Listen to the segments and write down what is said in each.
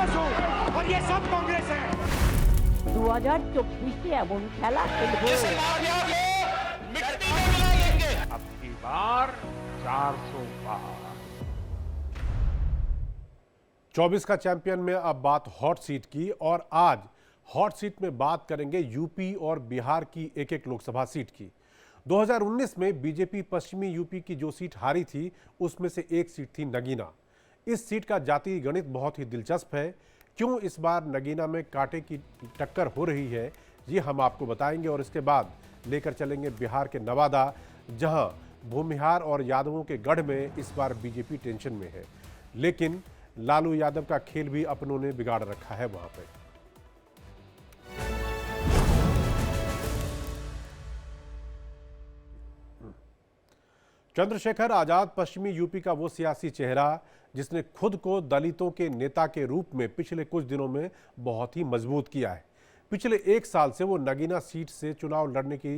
रामदास हूँ और ये सब कांग्रेस है। 2024 এমন খেলা খেলবো। अब की बार 400 पार। 24 का चैंपियन में अब बात हॉट सीट की, और आज हॉट सीट में बात करेंगे यूपी और बिहार की एक एक लोकसभा सीट की। 2019 में बीजेपी पश्चिमी यूपी की जो सीट हारी थी उसमें से एक सीट थी नगीना। इस सीट का जातीय गणित बहुत ही दिलचस्प है। क्यों इस बार नगीना में कांटे की टक्कर हो रही है ये हम आपको बताएंगे, और इसके बाद लेकर चलेंगे बिहार के नवादा, जहां भूमिहार और यादवों के गढ़ में इस बार बीजेपी टेंशन में है, लेकिन लालू यादव का खेल भी अपनों ने बिगाड़ रखा है वहां पे। चंद्रशेखर आजाद पश्चिमी यूपी का वो सियासी चेहरा जिसने खुद को दलितों के नेता के रूप में पिछले कुछ दिनों में बहुत ही मजबूत किया है। पिछले एक साल से वो नगीना सीट से चुनाव लड़ने की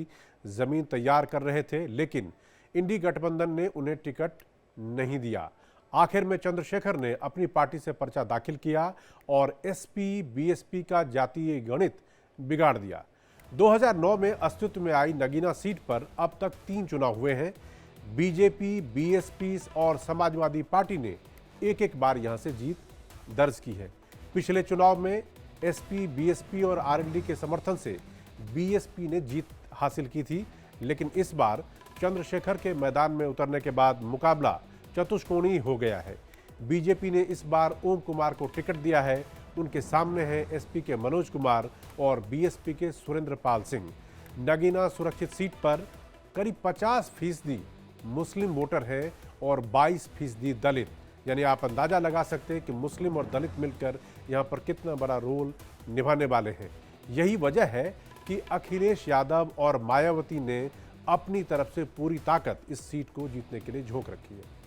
जमीन तैयार कर रहे थे, लेकिन इंडी गठबंधन ने उन्हें टिकट नहीं दिया। आखिर में चंद्रशेखर ने अपनी पार्टी से पर्चा दाखिल किया और एसपी बीएसपी का जातीय गणित बिगाड़ दिया। 2009 में अस्तित्व में आई नगीना सीट पर अब तक 3 चुनाव हुए हैं। बीजेपी, बीएसपी और समाजवादी पार्टी ने एक एक बार यहां से जीत दर्ज की है। पिछले चुनाव में एसपी, बीएसपी और आरएलडी के समर्थन से बीएसपी ने जीत हासिल की थी, लेकिन इस बार चंद्रशेखर के मैदान में उतरने के बाद मुकाबला चतुष्कोणीय हो गया है। बीजेपी ने इस बार ओम कुमार को टिकट दिया है। उनके सामने हैं एसपी के मनोज कुमार और बीएसपी के सुरेंद्र पाल सिंह। नगीना सुरक्षित सीट पर करीब 50% मुस्लिम वोटर हैं और 22% दलित, यानी आप अंदाजा लगा सकते हैं कि मुस्लिम और दलित मिलकर यहां पर कितना बड़ा रोल निभाने वाले हैं। यही वजह है कि अखिलेश यादव और मायावती ने अपनी तरफ से पूरी ताकत इस सीट को जीतने के लिए झोंक रखी है।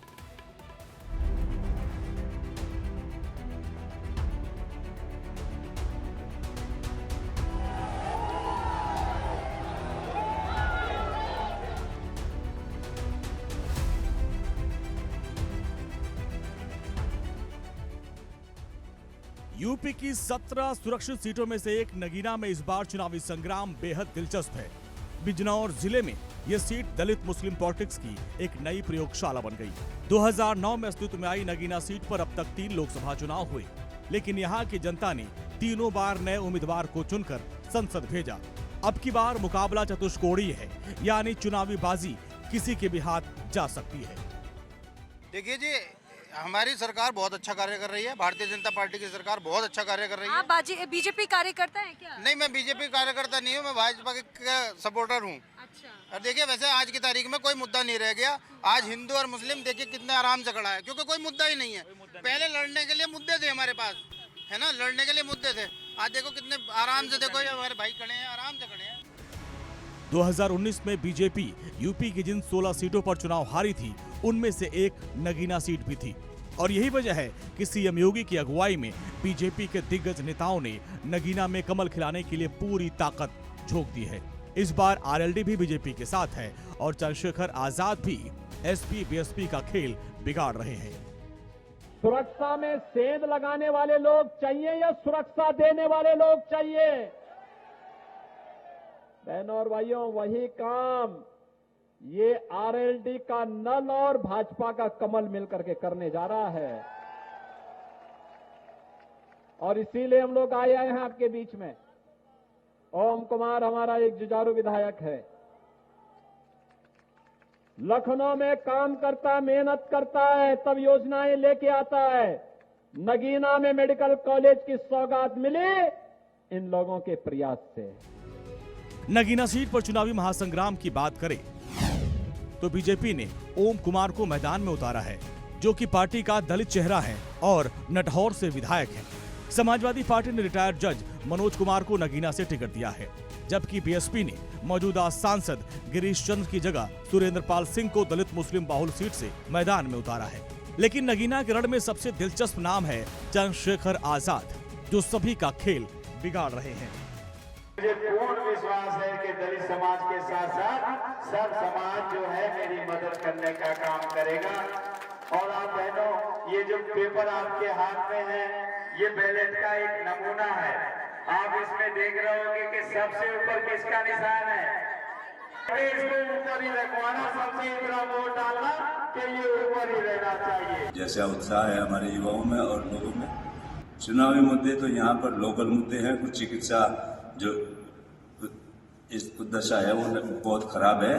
यूपी की 17 सुरक्षित सीटों में से एक नगीना में इस बार चुनावी संग्राम बेहद दिलचस्प है। बिजनौर जिले में यह सीट दलित मुस्लिम पॉलिटिक्स की एक नई प्रयोगशाला बन गई। 2009 में अस्तित्व में आई नगीना सीट पर अब तक 3 लोकसभा चुनाव हुए, लेकिन यहाँ की जनता ने तीनों बार नए उम्मीदवार को चुनकर संसद भेजा। अब की बार मुकाबला चतुष्कोणीय है, यानी चुनावी बाजी किसी के भी हाथ जा सकती है। देखिए जी, हमारी सरकार बहुत अच्छा कार्य कर रही है। भारतीय जनता पार्टी की सरकार बहुत अच्छा कार्य कर रही है। आप बीजेपी कार्यकर्ता हैं क्या? नहीं, मैं बीजेपी कार्यकर्ता नहीं हूँ, मैं भाजपा का सपोर्टर हूँ। अच्छा। और देखिए, वैसे आज की तारीख में कोई मुद्दा नहीं रह गया। आज हिंदू और मुस्लिम देखिए कितने आराम से खड़ा है, क्योंकि कोई मुद्दा ही नहीं है। पहले लड़ने के लिए मुद्दे थे हमारे पास, है ना, लड़ने के लिए मुद्दे थे। आज देखो कितने आराम से, देखो हमारे भाई खड़े हैं, आराम से खड़े हैं। 2019 में बीजेपी यूपी की जिन 16 सीटों पर चुनाव हारी थी, उनमें से एक नगीना सीट भी थी, और यही वजह है कि सीएम योगी की अगुवाई में बीजेपी के दिग्गज नेताओं ने नगीना में कमल खिलाने के लिए पूरी ताकत झोंक दी है। इस बार आरएलडी भी बीजेपी के साथ है और चंद्रशेखर आजाद भी एसपी बीएसपी का खेल बिगाड़ रहे हैं। सुरक्षा में सेंध लगाने वाले लोग चाहिए या सुरक्षा देने वाले लोग चाहिए? बहनों और भाइयों, वही काम ये आरएलडी का नल और भाजपा का कमल मिलकर के करने जा रहा है, और इसीलिए हम लोग आए हैं आपके बीच में। ओम कुमार हमारा एक जुझारू विधायक है, लखनऊ में काम करता, मेहनत करता है, तब योजनाएं लेके आता है। नगीना में मेडिकल कॉलेज की सौगात मिली इन लोगों के प्रयास से। नगीना सीट पर चुनावी महासंग्राम की बात करें तो बीजेपी ने ओम कुमार को मैदान में उतारा है, जो कि पार्टी का दलित चेहरा है और नटहौर से विधायक है। समाजवादी पार्टी ने रिटायर्ड जज मनोज कुमार को नगीना से टिकट दिया है, जबकि बीएसपी ने मौजूदा सांसद गिरीश चंद्र की जगह सुरेंद्र पाल सिंह को दलित मुस्लिम बाहुल सीट से मैदान में उतारा है। लेकिन नगीना के रण में सबसे दिलचस्प नाम है चंद्रशेखर आजाद, जो सभी का खेल बिगाड़ रहे हैं। मुझे पूर्ण विश्वास है कि दलित समाज के साथ साथ सब समाज जो है मेरी मदद करने का काम करेगा। और आप बहनों, ये जो पेपर आपके हाथ में है, ये बैलेट का एक नमूना है। आप इसमें देख रहे होंगे कि सबसे ऊपर किसका निशान है। इसको ऊपर ही रखवाना, सबसे इतना वोट डालना कि ये ऊपर ही रहना चाहिए। जैसा उत्साह है हमारे युवाओं में और लोगों में, चुनावी मुद्दे तो यहाँ पर लोकल मुद्दे हैं। कुछ चिकित्सा जो इस दशा है वो बहुत खराब है,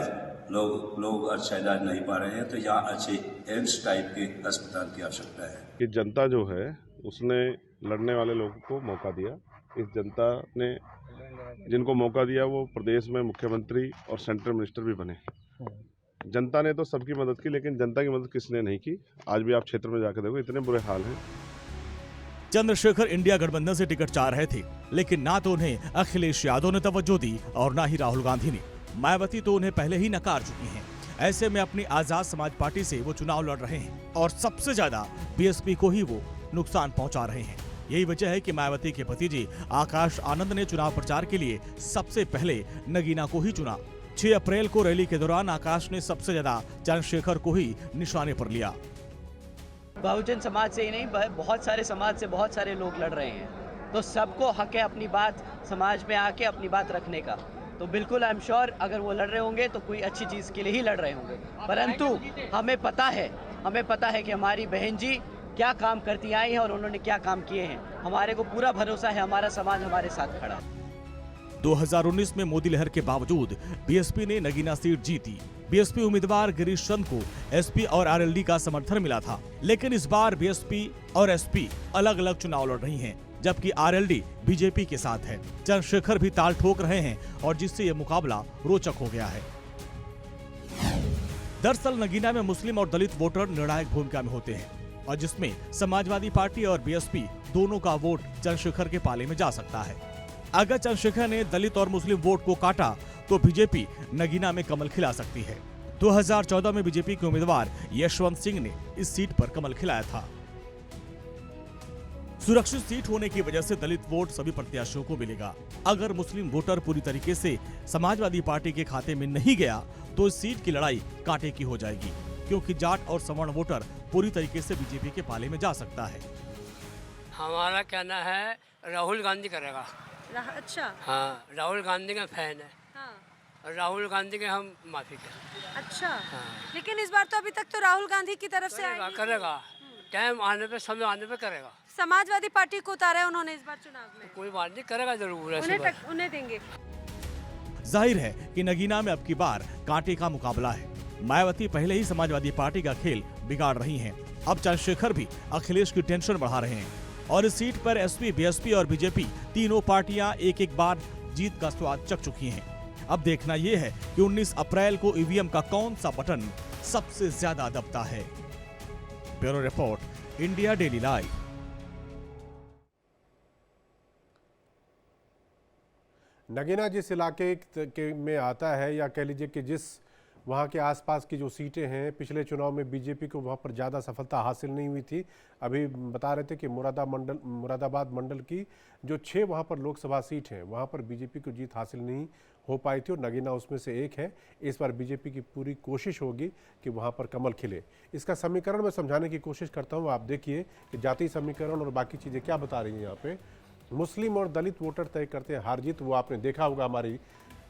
लोग अच्छा इलाज नहीं पा रहे हैं, तो यहाँ अच्छे एम्स टाइप के अस्पताल की आवश्यकता है। कि जनता जो है उसने लड़ने वाले लोगों को मौका दिया। इस जनता ने जिनको मौका दिया वो प्रदेश में मुख्यमंत्री और सेंट्रल मिनिस्टर भी बने। जनता ने तो सबकी मदद की, लेकिन जनता की मदद किसने नहीं की। आज भी आप क्षेत्र में जाकर देखो, इतने बुरे हाल हैं। चंद्रशेखर इंडिया गठबंधन से टिकट चाह रहे थे, लेकिन ना तो उन्हें अखिलेश यादव ने तवज्जो दी और ना ही राहुल गांधी ने। मायावती तो उन्हें पहले ही नकार चुकी हैं। ऐसे में अपनी आजाद समाज पार्टी से वो चुनाव लड़ रहे हैं और सबसे ज्यादा बीएसपी को ही वो नुकसान पहुंचा रहे हैं। यही वजह है कि मायावती के भतीजे आकाश आनंद ने चुनाव प्रचार के लिए सबसे पहले नगीना को ही चुना। 6 अप्रैल को रैली के दौरान आकाश ने सबसे ज्यादा चंद्रशेखर को ही निशाने पर लिया। बहुजन समाज से ही नहीं, बहुत सारे समाज से बहुत सारे लोग लड़ रहे हैं, तो सबको हक है अपनी बात समाज में आके अपनी बात रखने का। तो बिल्कुल आई एम श्योर अगर वो लड़ रहे होंगे तो कोई अच्छी चीज़ के लिए ही लड़ रहे होंगे। परंतु हमें पता है कि हमारी बहन जी क्या काम करती आई हैं और उन्होंने क्या काम किए हैं। हमारे को पूरा भरोसा है, हमारा समाज हमारे साथ खड़ा है। 2019 में मोदी लहर के बावजूद बीएसपी ने नगीना सीट जीती। बीएसपी उम्मीदवार गिरीश चंद को एसपी और आरएलडी का समर्थन मिला था, लेकिन इस बार बीएसपी और एसपी अलग अलग चुनाव लड़ रही हैं, जबकि आरएलडी बीजेपी के साथ है। चंद्रशेखर भी ताल ठोक रहे हैं और जिससे ये मुकाबला रोचक हो गया है। दरअसल नगीना में मुस्लिम और दलित वोटर निर्णायक भूमिका में होते हैं और जिसमें समाजवादी पार्टी और बीएसपी दोनों का वोट चंद्रशेखर के पाले में जा सकता है। अगर चंद्रशेखर ने दलित और मुस्लिम वोट को काटा तो बीजेपी नगीना में कमल खिला सकती है। 2014 में बीजेपी के उम्मीदवार यशवंत सिंह ने इस सीट पर कमल खिलाया था। सुरक्षित सीट होने की वजह से दलित वोट सभी प्रत्याशियों को मिलेगा। अगर मुस्लिम वोटर पूरी तरीके से समाजवादी पार्टी के खाते में नहीं गया तो इस सीट की लड़ाई कांटे की हो जाएगी, क्योंकि जाट और सवर्ण वोटर पूरी तरीके से बीजेपी के पाले में जा सकता है। हमारा कहना है राहुल गांधी करेगा। अच्छा। हाँ, राहुल गांधी का फैन है। हाँ। राहुल गांधी के हम माफी करें। अच्छा। हाँ। लेकिन इस बार तो अभी तक तो राहुल गांधी की तरफ से करेगा। टाइम आने पे, समय आने पे करेगा। समाजवादी पार्टी को उतारा है उन्होंने इस बार चुनाव में। कोई बात नहीं, करेगा जरूर। उन्हें देंगे। जाहिर है कि नगीना में अब की बार कांटे का मुकाबला है। मायावती पहले ही समाजवादी पार्टी का खेल बिगाड़ रही हैं। अब चंद्रशेखर भी अखिलेश की टेंशन बढ़ा रहे हैं और इस सीट पर एसपी, बीएसपी और बीजेपी तीनों पार्टियां एक बार जीत का स्वाद चख चुकी हैं। अब देखना यह है कि 19 अप्रैल को ईवीएम का कौन सा बटन सबसे ज्यादा दबता है। Bureau report, India daily live. Nagina जिस इलाके में आता है, या कह लीजिए कि जिस वहाँ के आसपास की जो सीटें हैं, पिछले चुनाव में बीजेपी को वहाँ पर ज़्यादा सफलता हासिल नहीं हुई थी। अभी बता रहे थे कि मुरादाबाद मंडल की जो 6 वहाँ पर लोकसभा सीट हैं, वहाँ पर बीजेपी को जीत हासिल नहीं हो पाई थी और नगीना उसमें से एक है। इस बार बीजेपी की पूरी कोशिश होगी कि वहाँ पर कमल खिले। इसका समीकरण मैं समझाने की कोशिश करता हूँ। आप देखिए कि जातीय समीकरण और बाकी चीज़ें क्या बता रही हैं। यहाँ पे मुस्लिम और दलित वोटर तय करते हैं हार जीत। वो आपने देखा होगा हमारी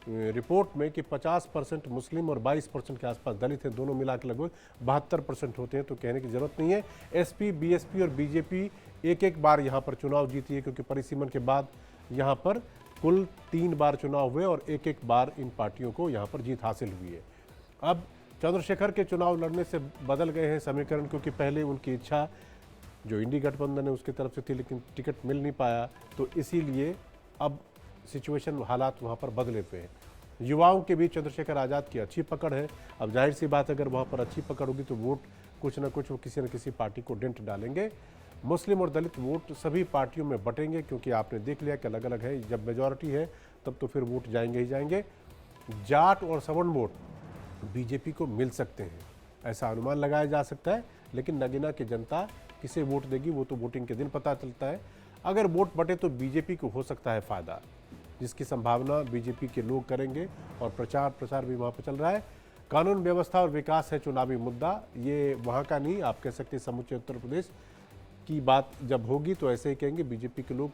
रिपोर्ट में कि 50% मुस्लिम और 22% के आसपास दलित हैं, दोनों मिला के लगभग 72% होते हैं। तो कहने की जरूरत नहीं है। एसपी, बीएसपी और बीजेपी एक बार यहाँ पर चुनाव जीती है, क्योंकि परिसीमन के बाद यहाँ पर कुल 3 बार चुनाव हुए और एक बार इन पार्टियों को यहाँ पर जीत हासिल हुई है। अब चंद्रशेखर के चुनाव लड़ने से बदल गए हैं समीकरण, क्योंकि पहले उनकी इच्छा जो इंडी गठबंधन है उसकी तरफ से थी, लेकिन टिकट मिल नहीं पाया, तो इसीलिए अब सिचुएशन, हालात वहाँ पर बदले हुए हैं। युवाओं के बीच चंद्रशेखर आज़ाद की अच्छी पकड़ है। अब जाहिर सी बात, अगर वहाँ पर अच्छी पकड़ होगी तो वोट कुछ न कुछ वो किसी न किसी पार्टी को डेंट डालेंगे। मुस्लिम और दलित वोट सभी पार्टियों में बटेंगे, क्योंकि आपने देख लिया कि अलग अलग है। जब मेजॉरिटी है तब तो फिर वोट जाएंगे ही जाएंगे। जाट और सवर्ण वोट बीजेपी को मिल सकते हैं, ऐसा अनुमान लगाया जा सकता है। लेकिन नगीना की जनता किसे वोट देगी वो तो वोटिंग के दिन पता चलता है। अगर वोट बटे तो बीजेपी को हो सकता है फ़ायदा, जिसकी संभावना बीजेपी के लोग करेंगे और प्रचार प्रसार भी वहाँ पर चल रहा है। कानून व्यवस्था और विकास है चुनावी मुद्दा। ये वहाँ का नहीं, आप कह सकते समूचे उत्तर प्रदेश की बात जब होगी तो ऐसे ही कहेंगे। बीजेपी के लोग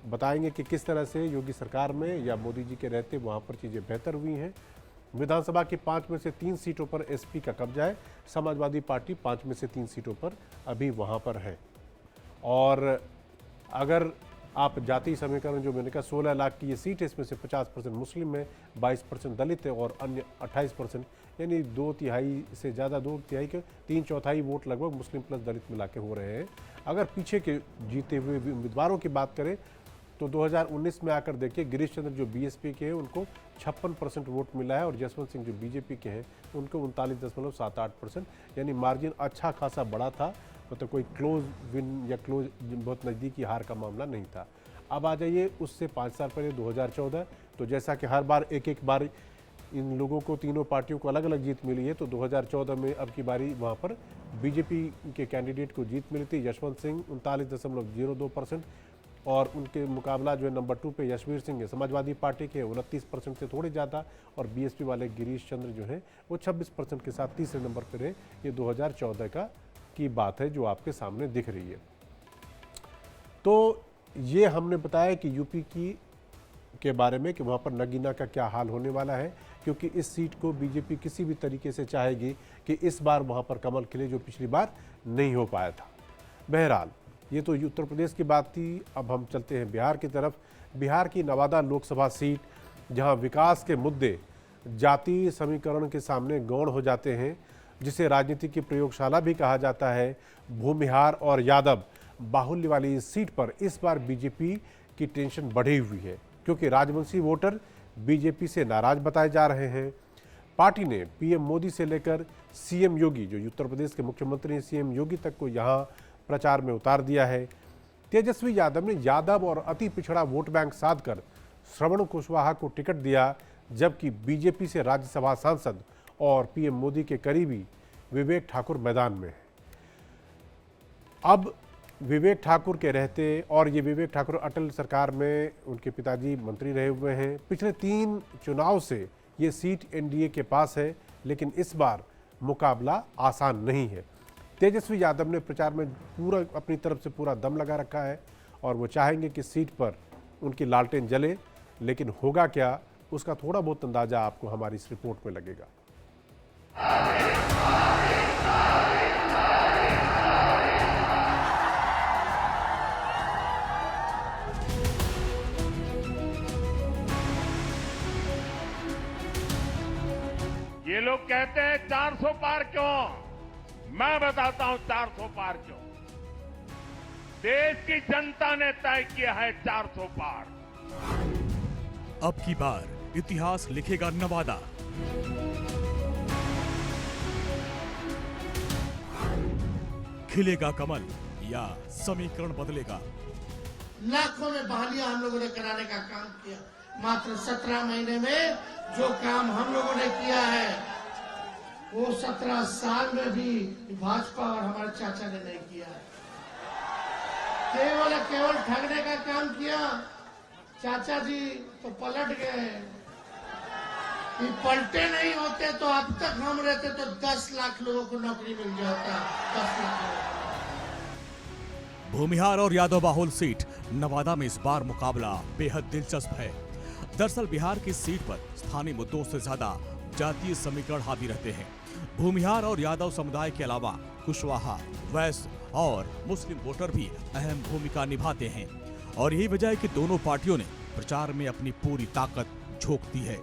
बताएंगे कि किस तरह से योगी सरकार में या मोदी जी के रहते वहाँ पर चीज़ें बेहतर हुई हैं। विधानसभा की 5 में से 3 सीटों पर एसपी का कब्जा है। समाजवादी पार्टी 5 में से 3 सीटों पर अभी वहाँ पर है। और अगर आप जातीय समीकरण जो मैंने कहा 16 लाख की ये सीट है, इसमें से 50% मुस्लिम है, 22% दलित है और अन्य 28%, यानी 2/3 से ज़्यादा, 2/3 के 3/4 वोट लगभग मुस्लिम प्लस दलित मिला के हो रहे हैं। अगर पीछे के जीते हुए उम्मीदवारों की बात करें तो 2019 में आकर देखिए, गिरीश चंद्र जो बीएसपी के हैं उनको 56% वोट मिला है और जसवंत सिंह जो बीजेपी के हैं उनको 39.78%, यानी मार्जिन अच्छा खासा बड़ा था। मतलब कोई क्लोज विन या क्लोज बहुत नज़दीकी हार का मामला नहीं था। अब आ जाइए उससे 5 साल पहले 2014, तो जैसा कि हर बार एक बार इन लोगों को, तीनों पार्टियों को अलग अलग जीत मिली है, तो 2014 में अब की बारी वहाँ पर बीजेपी के कैंडिडेट को जीत मिली थी, यशवंत सिंह 39.02%, और उनके मुकाबला जो है नंबर 2 पे यशवीर सिंह है समाजवादी पार्टी के 29% से थोड़े ज़्यादा, और बीएसपी वाले गिरीश चंद्र जो हैं वो 26% के साथ तीसरे नंबर पर है। ये 2014 की बात है जो आपके सामने दिख रही है। तो ये हमने बताया कि यूपी के बारे में कि वहाँ पर नगीना का क्या हाल होने वाला है, क्योंकि इस सीट को बीजेपी किसी भी तरीके से चाहेगी कि इस बार वहाँ पर कमल खिले, जो पिछली बार नहीं हो पाया था। बहरहाल ये तो उत्तर प्रदेश की बात थी। अब हम चलते हैं बिहार की तरफ। बिहार की नवादा लोकसभा सीट, जहां विकास के मुद्दे जातीय समीकरण के सामने गौण हो जाते हैं, जिसे राजनीति की प्रयोगशाला भी कहा जाता है, भूमिहार और यादव बाहुल्य वाली इस सीट पर इस बार बीजेपी की टेंशन बढ़ी हुई है, क्योंकि राजवंशी वोटर बीजेपी से नाराज बताए जा रहे हैं। पार्टी ने पीएम मोदी से लेकर सीएम योगी, जो उत्तर प्रदेश के मुख्यमंत्री हैं, सीएम योगी तक को यहाँ प्रचार में उतार दिया है। तेजस्वी यादव ने यादव और अति पिछड़ा वोट बैंक साध कर श्रवण कुशवाहा को टिकट दिया, जबकि बीजेपी से राज्यसभा सांसद और पीएम मोदी के करीबी विवेक ठाकुर मैदान में है। अब विवेक ठाकुर के रहते, और ये विवेक ठाकुर अटल सरकार में उनके पिताजी मंत्री रहे हुए हैं, पिछले 3 चुनाव से ये सीट एनडीए के पास है, लेकिन इस बार मुकाबला आसान नहीं है। तेजस्वी यादव ने प्रचार में पूरा अपनी तरफ से पूरा दम लगा रखा है और वो चाहेंगे कि सीट पर उनकी लालटेन जले, लेकिन होगा क्या उसका थोड़ा बहुत अंदाजा आपको हमारी इस रिपोर्ट में लगेगा। ये लोग कहते हैं 400 पार क्यों? मैं बताता हूं 400 पार क्यों। देश की जनता ने तय किया है 400 पार। अब की बार इतिहास लिखेगा नवादा। खिलेगा कमल या समीकरण बदलेगा? लाखों में बहालियां हम लोगों ने कराने का काम किया। मात्र 17 महीने में जो काम हम लोगों ने किया है वो 17 साल में भी भाजपा और हमारे चाचा ने नहीं किया है। केवल ठगने का काम किया। चाचा जी तो पलट गए। ये पलटे नहीं होते तो अब तक हम रहते तो 10 लाख लोगों को नौकरी मिल जाता। 10 लाख लोगों को। भूमिहार और यादव बाहुल सीट नवादा में इस बार मुकाबला बेहद दिलचस्प है। दरअसल बिहार की सीट पर स्थानीय मुद्दों से ज्यादा जातीय समीकरण हावी रहते हैं। भूमिहार और यादव समुदाय के अलावा कुशवाहा, वैश्य और मुस्लिम वोटर भी अहम भूमिका निभाते हैं, और यही वजह है कि दोनों पार्टियों ने प्रचार में अपनी पूरी ताकत झोंक दी है।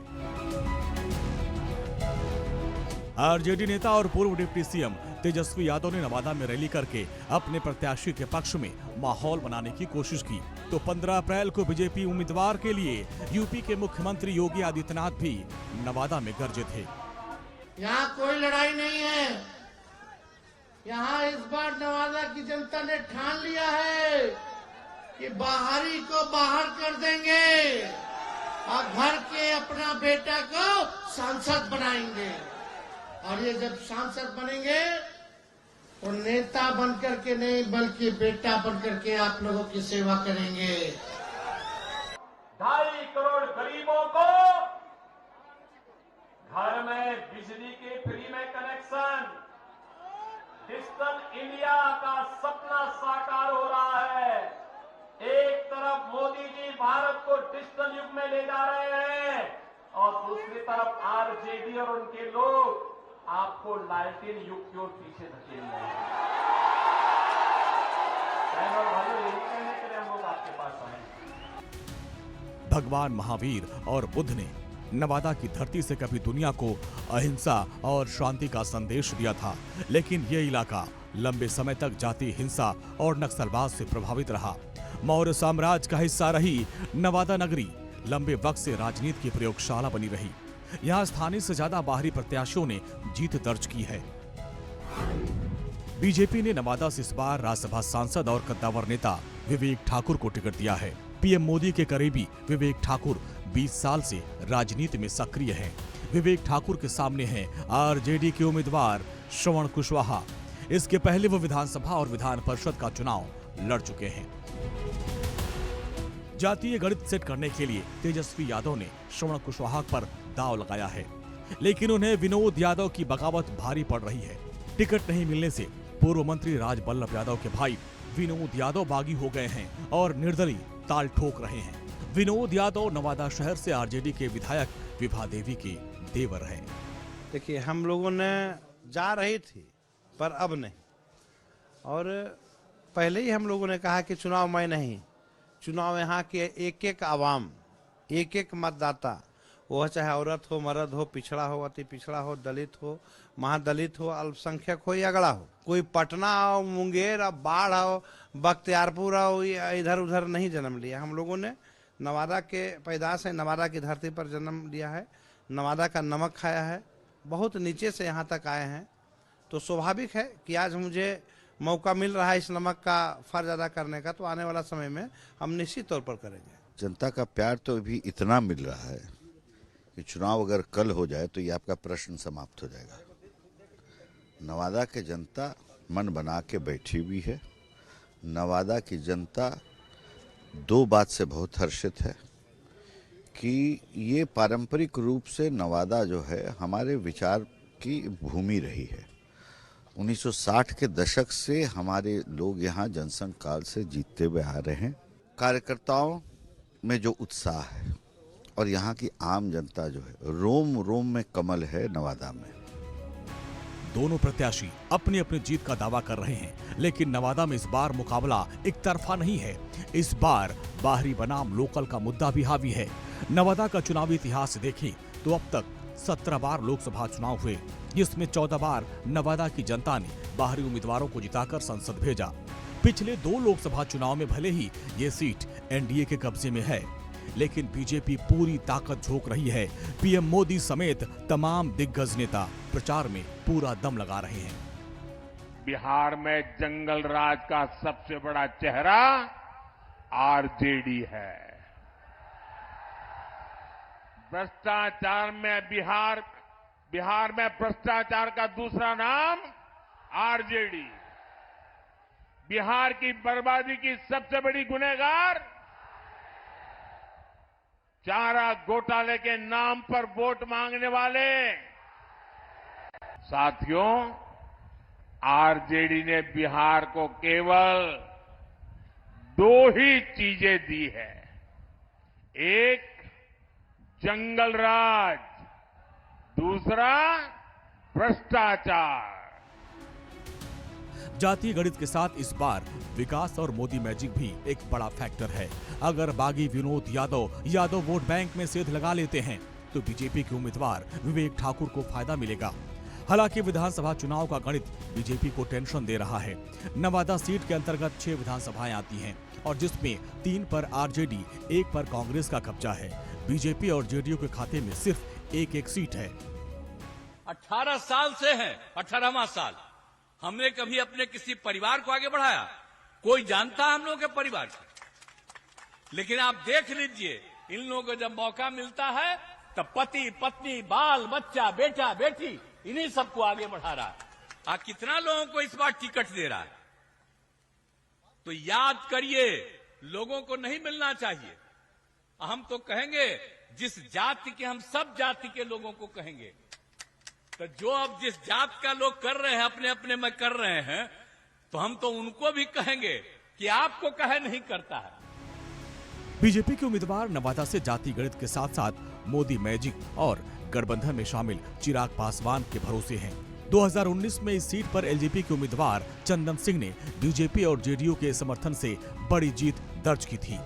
आरजेडी नेता और पूर्व डिप्टी सीएम तेजस्वी यादव ने नवादा में रैली करके अपने प्रत्याशी के पक्ष में माहौल बनाने की कोशिश की, तो 15 अप्रैल को बीजेपी उम्मीदवार के लिए यूपी के मुख्यमंत्री योगी आदित्यनाथ भी नवादा में गरजे थे। यहाँ कोई लड़ाई नहीं है। यहाँ इस बार नवादा की जनता ने ठान लिया है कि बाहरी को बाहर कर देंगे और घर के अपना बेटा को सांसद बनाएंगे। और ये जब सांसद बनेंगे तो नेता बनकर के नहीं बल्कि बेटा बनकर के आप लोगों की सेवा करेंगे। 2.5 करोड़ गरीबों को घर में बिजली के फ्री में कनेक्शन, डिजिटल इंडिया का सपना साकार हो रहा है। एक तरफ मोदी जी भारत को डिजिटल युग में ले जा रहे हैं और दूसरी तरफ आरजेडी और उनके लोग आपको लालटेन युग की ओर पीछे धकेल रहे हैं। बहनों और भाइयों, यही कहने के लिए हम लोग आपके पास आए हैं। भगवान महावीर और बुद्ध ने नवादा की धरती से कभी दुनिया को अहिंसा और शांति का संदेश दिया था, लेकिन ये इलाका लंबे समय तक जाति हिंसा और नक्सलवाद से प्रभावित रहा। मौर्य साम्राज्य का हिस्सा रही नवादा नगरी लंबे वक्त से राजनीति की प्रयोगशाला बनी रही। यहाँ स्थानीय से ज्यादा बाहरी प्रत्याशियों ने जीत दर्ज की है। बीजेपी ने नवादा से इस बार राज्यसभा सांसद और कद्दावर नेता विवेक ठाकुर को टिकट दिया है। पीएम मोदी के करीबी विवेक ठाकुर 20 साल से राजनीति में सक्रिय हैं। विवेक ठाकुर के सामने हैं आरजेडी के उम्मीदवार श्रवण कुशवाहा। इसके पहले वो विधानसभा और विधान परिषद का चुनाव लड़ चुके हैं। जातीय गणित सेट करने के लिए तेजस्वी यादव ने श्रवण कुशवाहा पर दांव लगाया है, लेकिन उन्हें विनोद यादव की बगावत भारी पड़ रही है। टिकट नहीं मिलने से पूर्व मंत्री राजबल्लभ यादव के भाई विनोद यादव बागी हो गए हैं और निर्दलीय ताल ठोक रहे हैं। विनोद यादव नवादा शहर से आरजेडी के विधायक विभा देवी के देवर हैं। देखिए, हम लोगों ने जा रही थी पर अब नहीं, और पहले ही हम लोगों ने कहा कि चुनाव मैं नहीं, चुनाव यहाँ के एक एक आवाम, एक एक मतदाता, वह चाहे औरत हो, मर्द हो, पिछड़ा हो, अति पिछड़ा हो, दलित हो, महादलित हो, अल्पसंख्यक हो या अगड़ा हो, कोई पटना हो, मुंगेर हो, बाढ़ हो, बख्तियारपुर हो, या इधर उधर नहीं जन्म लिया। हम लोगों ने नवादा के पैदाश है, नवादा की धरती पर जन्म लिया है, नवादा का नमक खाया है, बहुत नीचे से यहाँ तक आए हैं, तो स्वाभाविक है कि आज मुझे मौका मिल रहा है इस नमक का फर्ज अदा करने का, तो आने वाला समय में हम निश्चित तौर पर करेंगे। जनता का प्यार तो अभी इतना मिल रहा है कि चुनाव अगर कल हो जाए तो ये आपका प्रश्न समाप्त हो जाएगा। नवादा की जनता मन बना के बैठी हुई है। नवादा की जनता दो बात से बहुत हर्षित है कि ये पारंपरिक रूप से नवादा जो है हमारे विचार की भूमि रही है। 1960 के दशक से हमारे लोग यहाँ जनसंघ काल से जीतते हुए आ रहे हैं। कार्यकर्ताओं में जो उत्साह है और यहाँ की आम जनता जो है, रोम रोम में कमल है नवादा में। दोनों प्रत्याशी अपनी अपनी जीत का दावा कर रहे हैं, लेकिन नवादा में इस बार मुकाबला एक तरफा नहीं है। इस बार बाहरी बनाम लोकल का मुद्दा भी हावी है। नवादा का चुनावी इतिहास देखें तो अब तक 17 बार लोकसभा चुनाव हुए, जिसमें 14 बार नवादा की जनता ने बाहरी उम्मीदवारों को जिताकर संसद भेजा। पिछले 2 लोकसभा चुनाव में भले ही ये सीट एनडीए के कब्जे में है, लेकिन बीजेपी पूरी ताकत झोंक रही है। पीएम मोदी समेत तमाम दिग्गज नेता प्रचार में पूरा दम लगा रहे हैं। बिहार में जंगल राज का सबसे बड़ा चेहरा आरजेडी है। भ्रष्टाचार में बिहार में भ्रष्टाचार का दूसरा नाम आरजेडी। बिहार की बर्बादी की सबसे बड़ी गुनहगार चारा घोटाले के नाम पर वोट मांगने वाले। साथियों, आरजेडी ने बिहार को केवल 2 ही चीजें दी है। एक जंगल राज, दूसरा भ्रष्टाचार। जातीय गणित के साथ इस बार विकास और मोदी मैजिक भी एक बड़ा फैक्टर है। अगर बागी विनोद यादव वोट बैंक में सेंध लगा लेते हैं तो बीजेपी के उम्मीदवार विवेक ठाकुर को फायदा मिलेगा। हालांकि विधानसभा चुनाव का गणित बीजेपी को टेंशन दे रहा है। नवादा सीट के अंतर्गत 6 विधानसभाएं आती हैं और जिसमें 3 पर आरजेडी, 1 पर कांग्रेस का कब्जा है। बीजेपी और जेडीयू के खाते में सिर्फ एक सीट है। 18 साल से है, 18वां साल हमने कभी अपने किसी परिवार को आगे बढ़ाया? कोई जानता हम लोगों के परिवार को? लेकिन आप देख लीजिए, इन लोगों को जब मौका मिलता है तब पति पत्नी, बाल बच्चा, बेटा बेटी, इन्हीं सबको आगे बढ़ा रहा है। कितना लोगों को इस बार टिकट दे रहा है? तो याद करिए, लोगों को नहीं मिलना चाहिए। हम तो कहेंगे, जिस जाति के हम सब जाति के लोगों को कहेंगे तो जो अब जिस जात का लोग कर रहे हैं अपने अपने में कर रहे हैं, तो हम तो उनको भी कहेंगे कि आपको कहे नहीं करता है। बीजेपी के उम्मीदवार नवादा से जाति गणित के साथ साथ मोदी मैजिक और गठबंधन में शामिल चिराग पासवान के भरोसे हैं। 2019 में इस सीट पर एलजेपी के उम्मीदवार चंदन सिंह ने बीजेपी और जेडीयू के समर्थन से बड़ी जीत दर्ज की थी,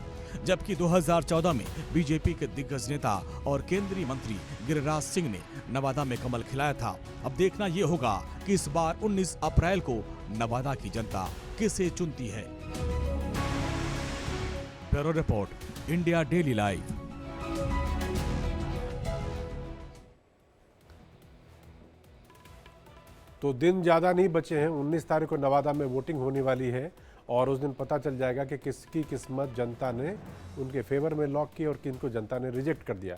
जबकि 2014 में बीजेपी के दिग्गज नेता और केंद्रीय मंत्री गिरिराज सिंह ने नवादा में कमल खिलाया था। अब देखना ये होगा कि इस बार 19 अप्रैल को नवादा की जनता किसे चुनती है। Bureau report, India daily live. तो दिन ज़्यादा नहीं बचे हैं, 19 तारीख को नवादा में वोटिंग होने वाली है और उस दिन पता चल जाएगा कि किसकी किस्मत जनता ने उनके फेवर में लॉक की और किनको जनता ने रिजेक्ट कर दिया।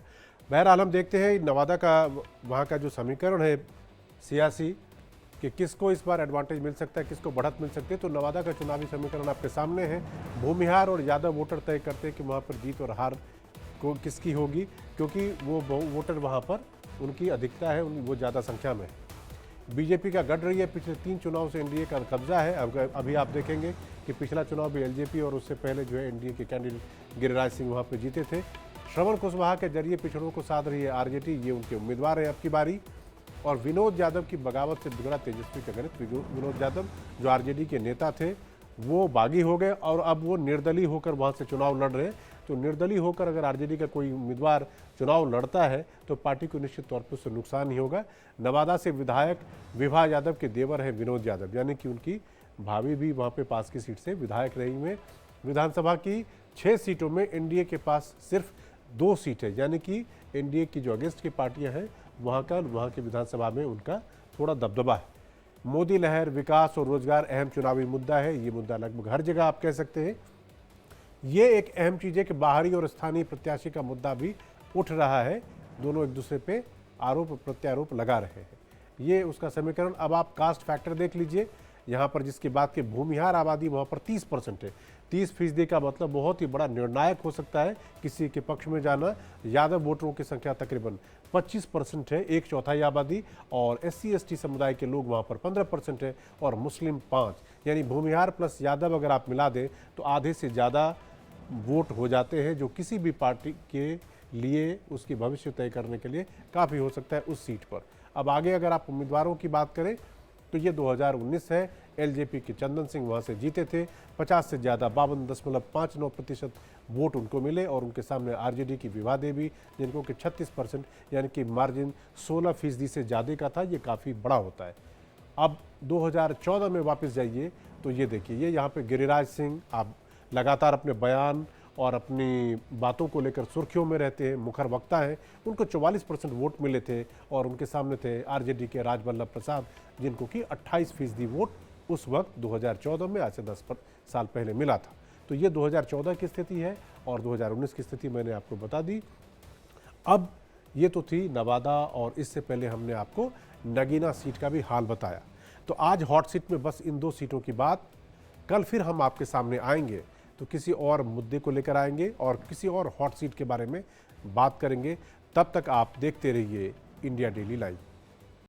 बहरहाल हम देखते हैं नवादा का वहाँ का जो समीकरण है सियासी कि किसको इस बार एडवांटेज मिल सकता है, किसको बढ़त मिल सकती है। तो नवादा का चुनावी समीकरण आपके सामने है। भूमिहार और यादव वोटर तय करते हैं कि वहाँ पर जीत और हार को किसकी होगी, क्योंकि वो वोटर वहाँ पर उनकी अधिकता है, वो ज़्यादा संख्या में है। बीजेपी का गढ़ रही है, पिछले 3 चुनाव से एनडीए का कब्जा है। अभी आप देखेंगे कि पिछला चुनाव भी एलजेपी और उससे पहले जो है एनडीए के कैंडिडेट गिरिराज सिंह वहाँ पर जीते थे। श्रवण कुशवाहा के जरिए पिछड़ों को साध रही है आरजेडी, ये उनके उम्मीदवार है अब की बारी। और विनोद यादव की बगावत से बिगड़ा तेजस्वी का गणित। विनोद यादव जो आरजेडी के नेता थे वो बागी हो गए और अब वो निर्दलीय होकर वहाँ से चुनाव लड़ रहे हैं। तो निर्दलीय होकर अगर आरजेडी का कोई उम्मीदवार चुनाव लड़ता है तो पार्टी को निश्चित तौर पर उससे नुकसान ही होगा। नवादा से विधायक विभा यादव के देवर है विनोद यादव, यानी कि उनकी भाभी भी वहाँ पे पास की सीट से विधायक रही हुए। विधानसभा की 6 सीटों में एनडीए के पास सिर्फ 2 सीट है, यानी कि एनडीए की जो अगेंस्ट की पार्टियां हैं वहाँ के विधानसभा में उनका थोड़ा दबदबा है। मोदी लहर, विकास और रोजगार अहम चुनावी मुद्दा है। ये मुद्दा लगभग हर जगह आप कह सकते हैं। ये एक अहम चीज़ है कि बाहरी और स्थानीय प्रत्याशी का मुद्दा भी उठ रहा है। दोनों एक दूसरे पे आरोप प्रत्यारोप लगा रहे हैं। ये उसका समीकरण। अब आप कास्ट फैक्टर देख लीजिए। यहाँ पर जिसकी बात की भूमिहार आबादी वहाँ पर 30% है। 30% का मतलब बहुत ही बड़ा निर्णायक हो सकता है किसी के पक्ष में जाना। यादव वोटरों की संख्या तकरीबन 25% है, 1/4 आबादी। और SC/ST समुदाय के लोग वहाँ पर 15% है और मुस्लिम 5, यानी भूमिहार प्लस यादव अगर आप मिला दें तो आधे से ज़्यादा वोट हो जाते हैं, जो किसी भी पार्टी के लिए उसकी भविष्य तय करने के लिए काफ़ी हो सकता है उस सीट पर। अब आगे अगर आप उम्मीदवारों की बात करें तो ये 2019 है। एलजेपी के चंदन सिंह वहाँ से जीते थे। 50 से ज़्यादा 52.59% वोट उनको मिले और उनके सामने आरजेडी की विभा देवी, जिनको कि 36% यानी कि मार्जिन 16% से ज़्यादा का था। ये काफ़ी बड़ा होता है। अब 2014 में वापस जाइए तो ये देखिए, ये यहाँ पे गिरिराज सिंह आप लगातार अपने बयान और अपनी बातों को लेकर सुर्खियों में रहते हैं, मुखर वक्ता हैं। उनको 44% वोट मिले थे और उनके सामने थे आरजेडी के राजवल्लभ प्रसाद, जिनको कि 28% वोट उस वक्त 2014 में, आज से 10 साल पहले मिला था। तो ये 2014 की स्थिति है और 2019 की स्थिति मैंने आपको बता दी। अब ये तो थी नवादा और इससे पहले हमने आपको नगीना सीट का भी हाल बताया। तो आज हॉट सीट में बस इन 2 सीटों की बात। कल फिर हम आपके सामने आएंगे तो किसी और मुद्दे को लेकर आएंगे और किसी और हॉट सीट के बारे में बात करेंगे। तब तक आप देखते रहिए इंडिया डेली लाइव।